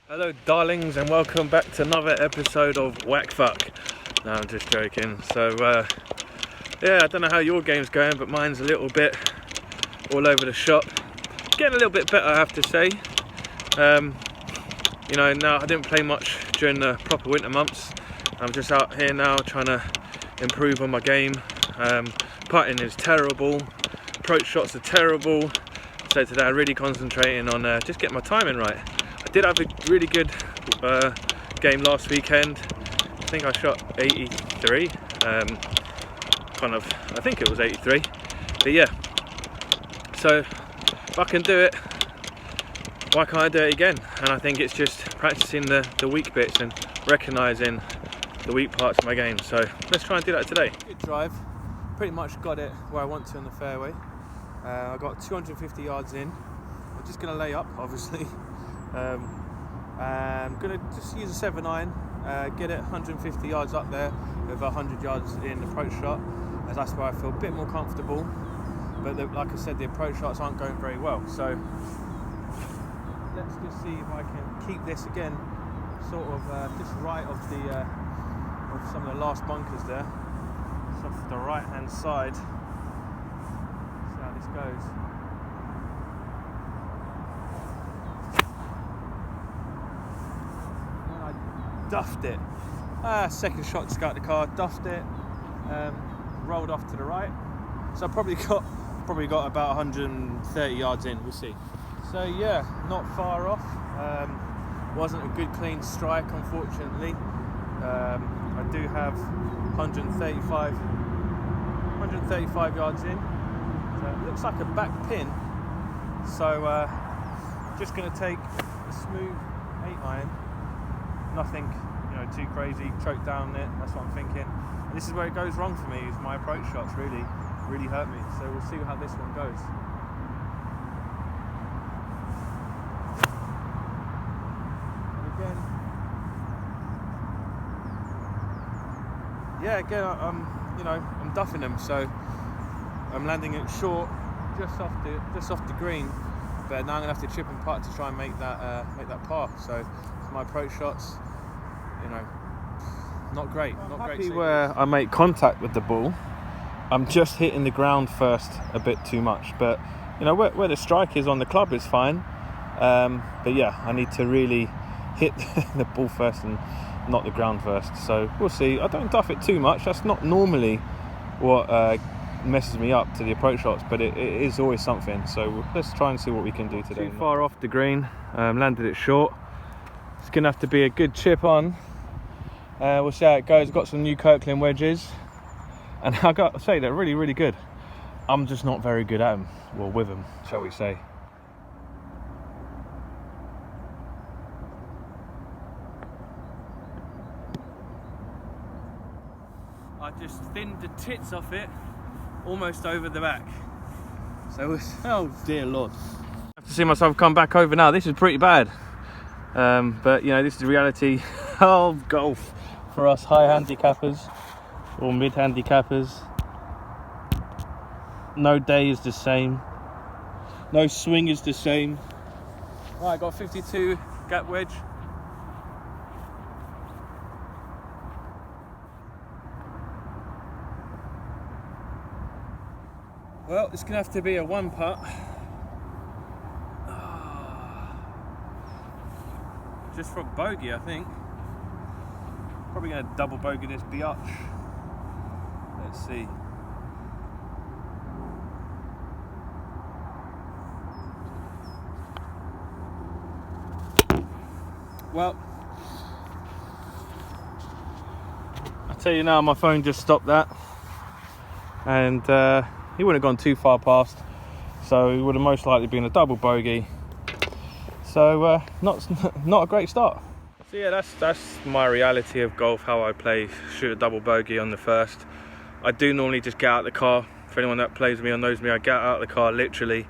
Hello darlings, and welcome back to another episode of Whack Fuck. No, I'm just joking. So yeah, I don't know how your game's going, but mine's a little bit all over the shop. Getting a little bit better, I have to say. You know, now I didn't play much during the proper winter months. I'm just out here now trying to improve on my game. Putting is terrible, approach shots are terrible. So today I'm really concentrating on just getting my timing right. I did have a really good game last weekend. I think I shot 83. I think it was 83. But yeah, so if I can do it, why can't I do it again? And I think it's just practicing the weak bits and recognising the weak parts of my game. So let's try and do that today. Good drive, pretty much got it where I want to on the fairway. I got 250 yards in. I'm just going to lay up, obviously. I'm going to just use a 7-iron, get it 150 yards up there with 100 yards in approach shot, as that's where I feel a bit more comfortable. But like I said, the approach shots aren't going very well. So let's just see if I can keep this again, sort of just right of some of the last bunkers there. It's off the right hand side. See how this goes. And I duffed it. Second shot to scout the car, duffed it, rolled off to the right. So I probably got about 130 yards in. We'll see. So yeah, not far off. Wasn't a good clean strike, unfortunately. I do have 135 yards in. So it looks like a back pin. So just going to take a smooth 8-iron. Nothing, too crazy. Choke down it. That's what I'm thinking. And this is where it goes wrong for me. Is my approach shots really hurt me. So we'll see how this one goes. Again, I'm duffing them, so I'm landing it short, just off the green. But now I'm gonna have to chip and putt to try and make that par. So my approach shots, not great. Not great. Happy where I make contact with the ball. I'm just hitting the ground first a bit too much, but where the strike is on the club is fine. But yeah, I need to really hit the ball first and not the ground first. So we'll see. I don't duff it too much. That's not normally what messes me up to the approach shots, but it is always something. So let's try and see what we can do today. Too far off the green, landed it short. It's gonna have to be a good chip on. We'll see how it goes. Got some new Kirkland wedges, and I got to say they're really good. I'm just not very good at them, well, with them, shall we say. I just thinned the tits off it, almost over the back. So, oh dear Lord. I have to see myself come back over now. This is pretty bad. But this is the reality of golf for us high handicappers or mid handicappers. No day is the same. No swing is the same. Right, I got 52 gap wedge. Well, it's going to have to be a one putt. Just for a bogey, I think. Probably going to double bogey this biatch. Let's see. Well, I tell you now, my phone just stopped that. And he wouldn't have gone too far past, so he would have most likely been a double bogey. So not a great start. So yeah, that's my reality of golf, how I play. Shoot a double bogey on the first. I do normally just get out of the car. For anyone that plays with me or knows me, I get out of the car literally,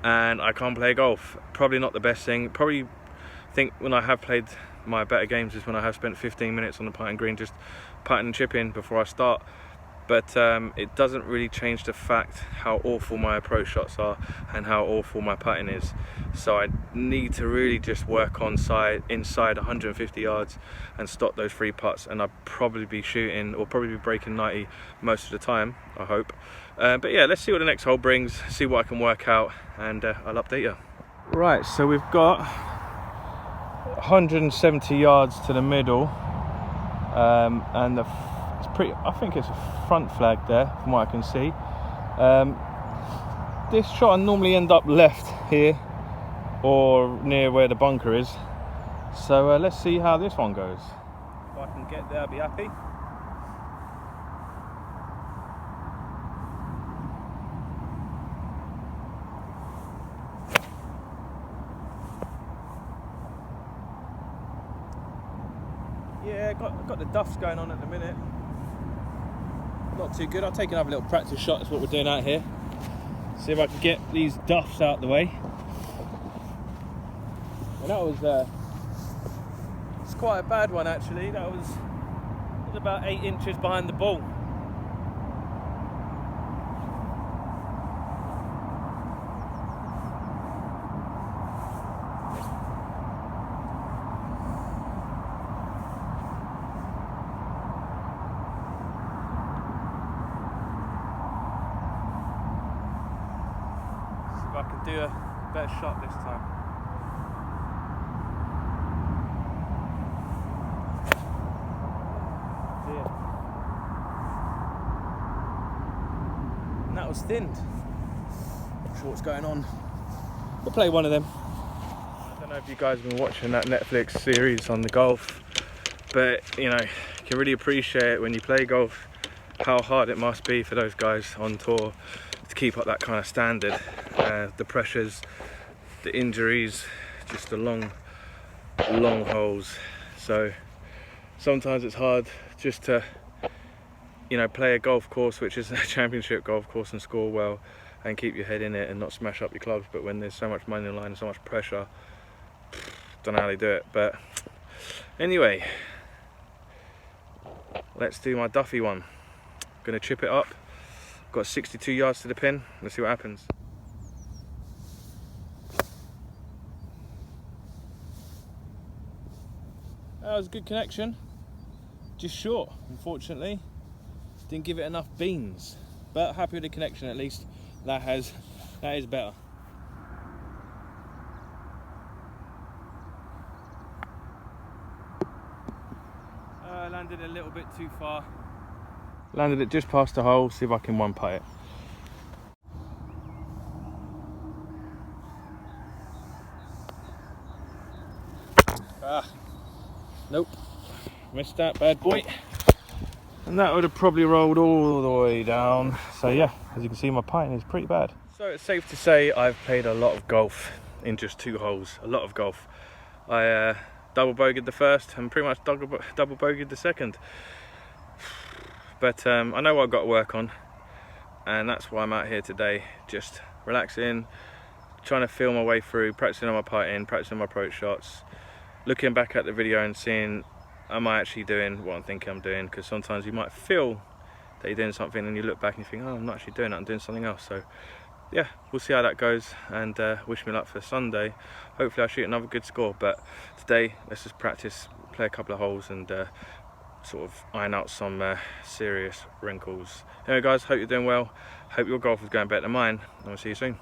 and I can't play golf. Probably not the best thing. Probably think when I have played my better games is when I have spent 15 minutes on the putting green just putting and chipping before I start. but it doesn't really change the fact how awful my approach shots are and how awful my putting is. So I need to really just work on inside 150 yards and stop those free putts, and I'll probably be shooting or probably be breaking 90 most of the time, I hope. But yeah, let's see what the next hole brings, see what I can work out, and I'll update you. Right, so we've got 170 yards to the middle, and it's pretty, I think it's a front flag there from what I can see. This shot I normally end up left here or near where the bunker is, so let's see how this one goes. If I can get there, I'll be happy. Yeah, got the duffs going on at the minute. Not too good. I'll take another little practice shot. That's what we're doing out here. See if I can get these duffs out the way. And that was it's quite a bad one actually. That was about 8 inches behind the ball. I can do a better shot this time. Dear. And that was thinned. Not sure what's going on. We'll play one of them. I don't know if you guys have been watching that Netflix series on the golf, but you know, you can really appreciate it when you play golf, how hard it must be for those guys on tour to keep up that kind of standard. The pressures, the injuries, just the long holes. So sometimes it's hard just to, you know, play a golf course which is a championship golf course and score well and keep your head in it and not smash up your clubs. But when there's so much money in the line and so much pressure, don't know how they do it. But anyway, let's do my Duffy one. Gonna chip it up. Got 62 yards to the pin. Let's see what happens. That was a good connection, just short, unfortunately. Didn't give it enough beans, but happy with the connection at least. That is better. Landed a little bit too far. Landed it just past the hole, see if I can one putt it. Nope, missed that bad boy. And that would have probably rolled all the way down. So yeah, as you can see, my putting is pretty bad. So it's safe to say I've played a lot of golf in just 2 holes, a lot of golf. I double bogeyed the first and pretty much double bogeyed the second. But I know what I've got to work on, and that's why I'm out here today, just relaxing, trying to feel my way through, practicing on my putting, practicing my approach shots, looking back at the video and seeing, am I actually doing what I'm thinking I'm doing? Because sometimes you might feel that you're doing something and you look back and you think, oh, I'm not actually doing that, I'm doing something else. So yeah, we'll see how that goes, and wish me luck for Sunday. Hopefully I'll shoot another good score, but today let's just practice, play a couple of holes and sort of iron out some serious wrinkles. Anyway guys, hope you're doing well, hope your golf is going better than mine, and I'll see you soon.